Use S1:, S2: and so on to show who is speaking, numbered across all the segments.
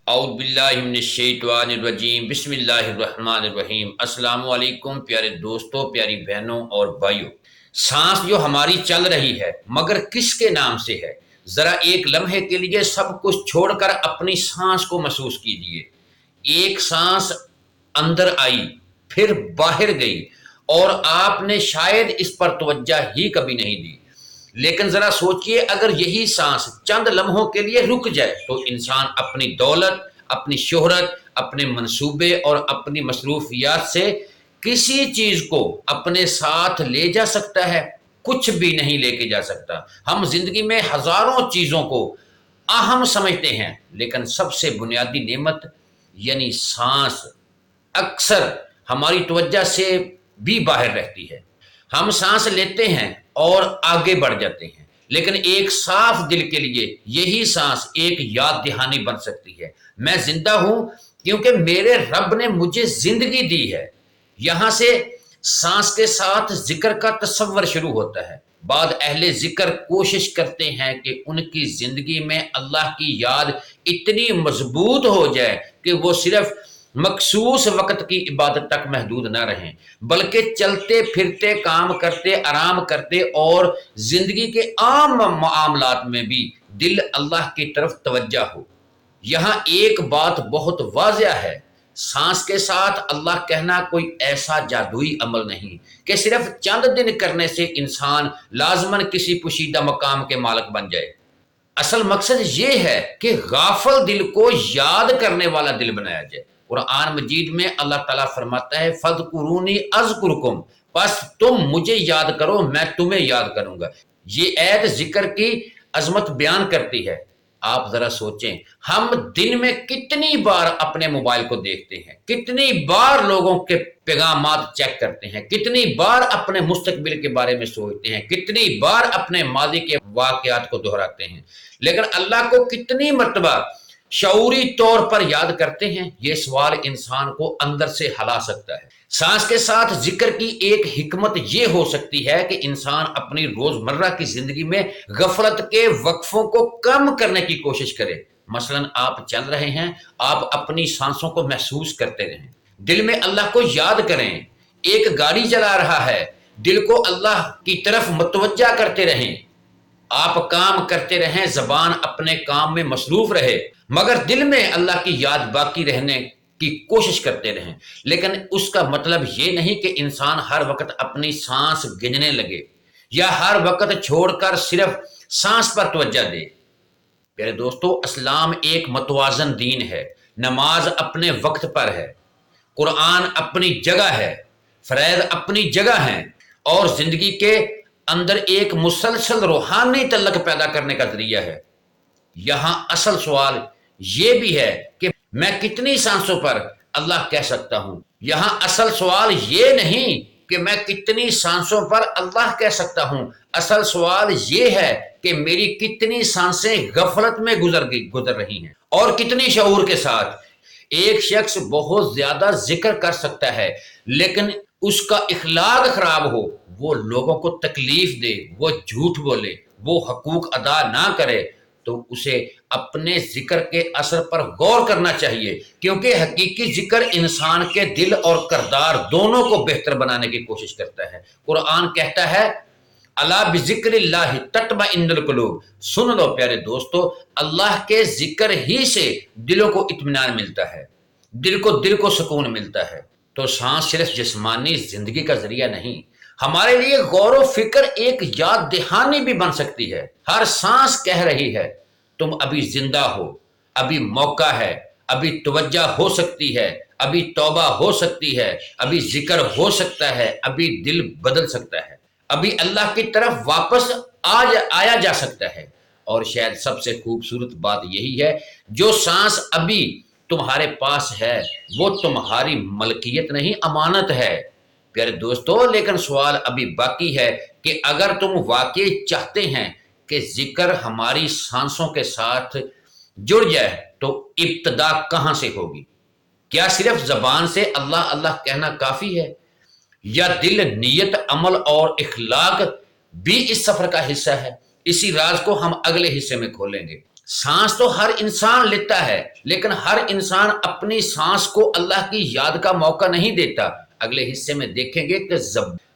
S1: اعوذ باللہ من الشیطان الرجیم بسم اللہ الرحمن الرحیم۔ السلام علیکم پیارے دوستوں، پیاری بہنوں اور بھائیوں۔ سانس جو ہماری چل رہی ہے مگر کس کے نام سے ہے؟ ذرا ایک لمحے کے لیے سب کچھ چھوڑ کر اپنی سانس کو محسوس کیجئے۔ ایک سانس اندر آئی پھر باہر گئی اور آپ نے شاید اس پر توجہ ہی کبھی نہیں دی، لیکن ذرا سوچئے اگر یہی سانس چند لمحوں کے لیے رک جائے تو انسان اپنی دولت، اپنی شہرت، اپنے منصوبے اور اپنی مصروفیات سے کسی چیز کو اپنے ساتھ لے جا سکتا ہے؟ کچھ بھی نہیں لے کے جا سکتا۔ ہم زندگی میں ہزاروں چیزوں کو اہم سمجھتے ہیں، لیکن سب سے بنیادی نعمت یعنی سانس اکثر ہماری توجہ سے بھی باہر رہتی ہے۔ ہم سانس لیتے ہیں اور آگے بڑھ جاتے ہیں، لیکن ایک صاف دل کے لیے یہی سانس ایک یاد دہانی بن سکتی ہے۔ میں زندہ ہوں کیونکہ میرے رب نے مجھے زندگی دی ہے۔ یہاں سے سانس کے ساتھ ذکر کا تصور شروع ہوتا ہے۔ بعد اہل ذکر کوشش کرتے ہیں کہ ان کی زندگی میں اللہ کی یاد اتنی مضبوط ہو جائے کہ وہ صرف مخصوص وقت کی عبادت تک محدود نہ رہیں، بلکہ چلتے پھرتے، کام کرتے، آرام کرتے اور زندگی کے عام معاملات میں بھی دل اللہ کی طرف توجہ ہو۔ یہاں ایک بات بہت واضح ہے، سانس کے ساتھ اللہ کہنا کوئی ایسا جادوئی عمل نہیں کہ صرف چند دن کرنے سے انسان لازماً کسی پوشیدہ مقام کے مالک بن جائے۔ اصل مقصد یہ ہے کہ غافل دل کو یاد کرنے والا دل بنایا جائے۔ قرآن مجید میں اللہ تعالیٰ فرماتا ہے فَاذْكُرُونِي أَذْكُرْكُمْ، بس تم مجھے یاد کرو میں تمہیں یاد کروں گا۔ یہ آیت ذکر کی عظمت بیان کرتی ہے۔ آپ ذرا سوچیں، ہم دن میں کتنی بار اپنے موبائل کو دیکھتے ہیں، کتنی بار لوگوں کے پیغامات چیک کرتے ہیں، کتنی بار اپنے مستقبل کے بارے میں سوچتے ہیں، کتنی بار اپنے ماضی کے واقعات کو دہراتے ہیں، لیکن اللہ کو کتنی مرتبہ شعوری طور پر یاد کرتے ہیں؟ یہ سوال انسان کو اندر سے ہلا سکتا ہے۔ سانس کے ساتھ ذکر کی ایک حکمت یہ ہو سکتی ہے کہ انسان اپنی روزمرہ کی زندگی میں غفلت کے وقفوں کو کم کرنے کی کوشش کرے۔ مثلا آپ چل رہے ہیں، آپ اپنی سانسوں کو محسوس کرتے رہیں، دل میں اللہ کو یاد کریں۔ ایک گاڑی چلا رہا ہے، دل کو اللہ کی طرف متوجہ کرتے رہیں۔ آپ کام کرتے رہیں، زبان اپنے کام میں مصروف رہے، مگر دل میں اللہ کی یاد باقی رہنے کی کوشش کرتے رہیں۔ لیکن اس کا مطلب یہ نہیں کہ انسان ہر وقت اپنی سانس گننے لگے یا ہر وقت چھوڑ کر صرف سانس پر توجہ دے۔ میرے دوستو، اسلام ایک متوازن دین ہے۔ نماز اپنے وقت پر ہے، قرآن اپنی جگہ ہے، فرائض اپنی جگہ ہیں، اور زندگی کے اندر ایک مسلسل روحانی تعلق پیدا کرنے کا ذریعہ ہے۔ یہاں اصل سوال یہ بھی ہے کہ میں کتنی سانسوں پر اللہ کہہ سکتا ہوں۔ یہاں اصل سوال یہ نہیں کہ میں کتنی سانسوں پر اللہ کہہ سکتا ہوں، اصل سوال یہ ہے کہ میری کتنی سانسیں غفلت میں گزر رہی ہیں اور کتنی شعور کے ساتھ۔ ایک شخص بہت زیادہ ذکر کر سکتا ہے، لیکن اس کا اخلاق خراب ہو، وہ لوگوں کو تکلیف دے، وہ جھوٹ بولے، وہ حقوق ادا نہ کرے، تو اسے اپنے ذکر کے اثر پر غور کرنا چاہیے، کیونکہ حقیقی ذکر انسان کے دل اور کردار دونوں کو بہتر بنانے کی کوشش کرتا ہے۔ قرآن کہتا ہے الا بذکر اللہ تطمئن القلوب۔ سن لو پیارے دوستو، اللہ کے ذکر ہی سے دلوں کو اطمینان ملتا ہے، دل کو سکون ملتا ہے۔ تو سانس صرف جسمانی زندگی کا ذریعہ نہیں، ہمارے لیے غور و فکر ایک یاد دہانی بھی بن سکتی ہے۔ ہر سانس کہہ رہی ہے تم ابھی زندہ ہو، ابھی موقع ہے، ابھی توجہ ہو سکتی ہے، ابھی توبہ ہو سکتی ہے، ابھی ذکر ہو سکتا ہے، ابھی دل بدل سکتا ہے، ابھی اللہ کی طرف واپس آیا جا سکتا ہے۔ اور شاید سب سے خوبصورت بات یہی ہے، جو سانس ابھی تمہارے پاس ہے وہ تمہاری ملکیت نہیں، امانت ہے۔ پیارے دوستو، لیکن سوال ابھی باقی ہے کہ اگر تم واقعی چاہتے ہیں کہ ذکر ہماری سانسوں کے ساتھ جڑ جائے تو ابتدا کہاں سے ہوگی؟ کیا صرف زبان سے اللہ اللہ کہنا کافی ہے، یا دل، نیت، عمل اور اخلاق بھی اس سفر کا حصہ ہے؟ اسی راز کو ہم اگلے حصے میں کھولیں گے۔ سانس تو ہر انسان لیتا ہے، لیکن ہر انسان اپنی سانس کو اللہ کی یاد کا موقع نہیں دیتا۔ اگلے حصے میں دیکھیں گے کہ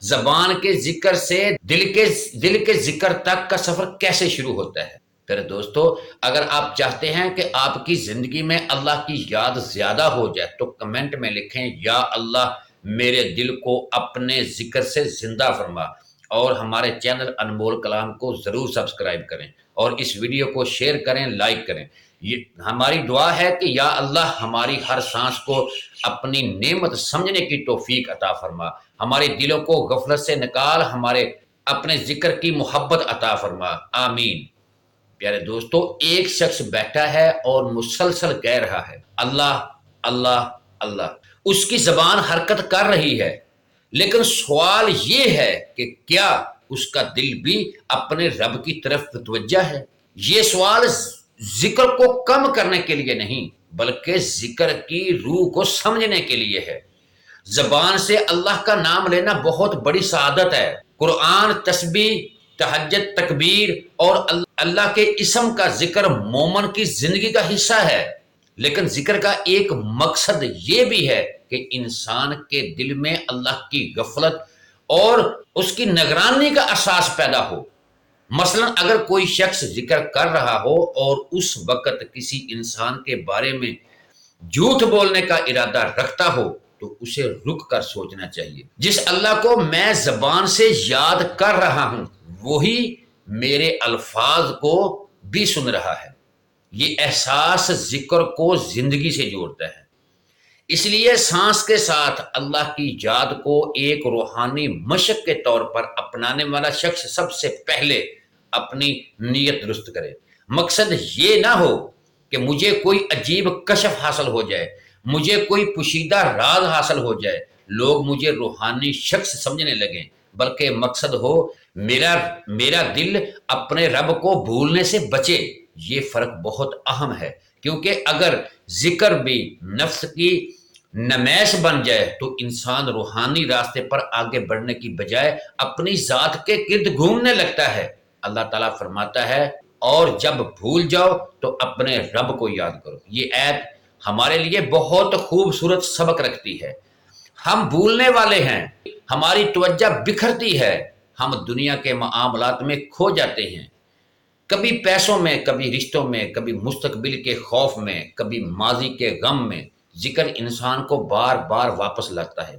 S1: زبان کے ذکر سے دل کے ذکر تک کا سفر کیسے شروع ہوتا ہے۔ پھر دوستو، اگر آپ چاہتے ہیں کہ آپ کی زندگی میں اللہ کی یاد زیادہ ہو جائے تو کمنٹ میں لکھیں، یا اللہ میرے دل کو اپنے ذکر سے زندہ فرما، اور ہمارے چینل انمول کلام کو ضرور سبسکرائب کریں اور اس ویڈیو کو شیئر کریں، لائک کریں۔ یہ ہماری دعا ہے کہ یا اللہ ہماری ہر سانس کو اپنی نعمت سمجھنے کی توفیق عطا فرما، ہمارے دلوں کو غفلت سے نکال، ہمارے اپنے ذکر کی محبت عطا فرما، آمین۔ پیارے دوستو، ایک شخص بیٹھا ہے اور مسلسل کہہ رہا ہے اللہ اللہ اللہ، اس کی زبان حرکت کر رہی ہے، لیکن سوال یہ ہے کہ کیا اس کا دل بھی اپنے رب کی طرف متوجہ ہے؟ یہ سوال ذکر کو کم کرنے کے لیے نہیں، بلکہ ذکر کی روح کو سمجھنے کے لیے ہے۔ زبان سے اللہ کا نام لینا بہت بڑی سعادت ہے۔ قرآن، تسبیح، تہجد، تکبیر اور اللہ کے اسم کا ذکر مومن کی زندگی کا حصہ ہے، لیکن ذکر کا ایک مقصد یہ بھی ہے کہ انسان کے دل میں اللہ کی غفلت اور اس کی نگرانی کا احساس پیدا ہو۔ مثلا اگر کوئی شخص ذکر کر رہا ہو اور اس وقت کسی انسان کے بارے میں جھوٹ بولنے کا ارادہ رکھتا ہو تو اسے رک کر سوچنا چاہیے، جس اللہ کو میں زبان سے یاد کر رہا ہوں وہی میرے الفاظ کو بھی سن رہا ہے۔ یہ احساس ذکر کو زندگی سے جوڑتا ہے۔ اس لیے سانس کے ساتھ اللہ کی یاد کو ایک روحانی مشق کے طور پر اپنانے والا شخص سب سے پہلے اپنی نیت درست کرے۔ مقصد یہ نہ ہو کہ مجھے کوئی عجیب کشف حاصل ہو جائے، مجھے کوئی پوشیدہ راز حاصل ہو جائے، لوگ مجھے روحانی شخص سمجھنے لگیں، بلکہ مقصد ہو میرا دل اپنے رب کو بھولنے سے بچے۔ یہ فرق بہت اہم ہے، کیونکہ اگر ذکر بھی نفس کی نمائش بن جائے تو انسان روحانی راستے پر آگے بڑھنے کی بجائے اپنی ذات کے گرد گھومنے لگتا ہے۔ اللہ تعالیٰ فرماتا ہے، اور جب بھول جاؤ تو اپنے رب کو یاد کرو۔ یہ ایت ہمارے لیے بہت خوبصورت سبق رکھتی ہے۔ ہم بھولنے والے ہیں، ہماری توجہ بکھرتی ہے، ہم دنیا کے معاملات میں کھو جاتے ہیں، کبھی پیسوں میں، کبھی رشتوں میں، کبھی مستقبل کے خوف میں، کبھی ماضی کے غم میں۔ ذکر انسان کو بار بار واپس لاتا ہے۔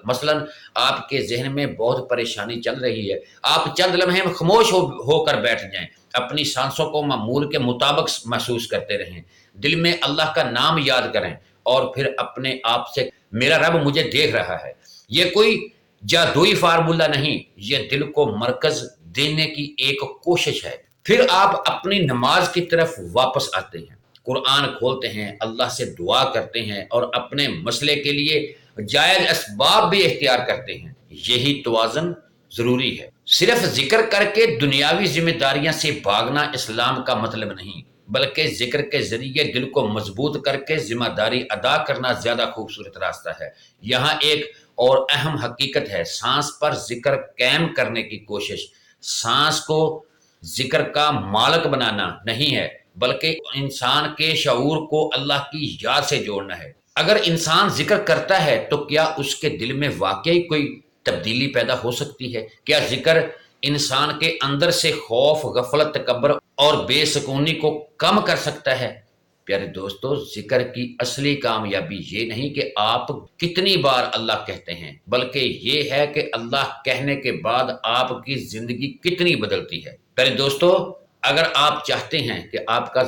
S1: مثلا آپ کے ذہن میں بہت پریشانی چل رہی ہے، آپ چند لمحے میں خاموش ہو کر بیٹھ جائیں، اپنی سانسوں کو معمول کے مطابق محسوس کرتے رہیں، دل میں اللہ کا نام یاد کریں، اور پھر اپنے آپ سے میرا رب مجھے دیکھ رہا ہے۔ یہ کوئی جادوئی فارمولہ نہیں، یہ دل کو مرکز دینے کی ایک کوشش ہے۔ پھر آپ اپنی نماز کی طرف واپس آتے ہیں، قرآن کھولتے ہیں، اللہ سے دعا کرتے ہیں، اور اپنے مسئلے کے لیے جائز اسباب بھی اختیار کرتے ہیں۔ یہی توازن ضروری ہے۔ صرف ذکر کر کے دنیاوی ذمہ داریاں سے بھاگنا اسلام کا مطلب نہیں، بلکہ ذکر کے ذریعے دل کو مضبوط کر کے ذمہ داری ادا کرنا زیادہ خوبصورت راستہ ہے۔ یہاں ایک اور اہم حقیقت ہے، سانس پر ذکر قائم کرنے کی کوشش سانس کو ذکر کا مالک بنانا نہیں ہے، بلکہ انسان کے شعور کو اللہ کی یاد سے جوڑنا ہے۔ اگر انسان ذکر کرتا ہے تو کیا اس کے دل میں واقعی کوئی تبدیلی پیدا ہو سکتی ہے؟ کیا ذکر انسان کے اندر سے خوف، غفلت، تکبر اور بے سکونی کو کم کر سکتا ہے؟ پیارے دوستو، ذکر کی اصلی کامیابی یہ نہیں کہ آپ کتنی بار اللہ کہتے ہیں، بلکہ یہ ہے کہ اللہ کہنے کے بعد آپ کی زندگی کتنی بدلتی ہے۔ پیارے دوستو، اگر آپ چاہتے ہیں کہ آپ کا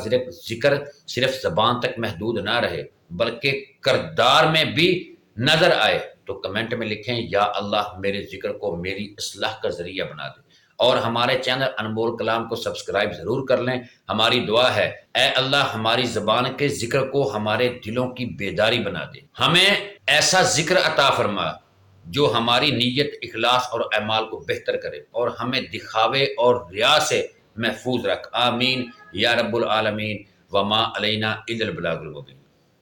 S1: ذکر صرف زبان تک محدود نہ رہے بلکہ کردار میں بھی نظر آئے تو کمنٹ میں لکھیں، یا اللہ میرے ذکر کو میری اصلاح کا ذریعہ بنا دے، اور ہمارے چینل انمول کلام کو سبسکرائب ضرور کر لیں۔ ہماری دعا ہے، اے اللہ ہماری زبان کے ذکر کو ہمارے دلوں کی بیداری بنا دے، ہمیں ایسا ذکر عطا فرما جو ہماری نیت، اخلاص اور اعمال کو بہتر کرے، اور ہمیں دکھاوے اور ریا سے محفوظ رکھ، آمین یا رب العالمین۔ وما علینا الا البلاغ المبین۔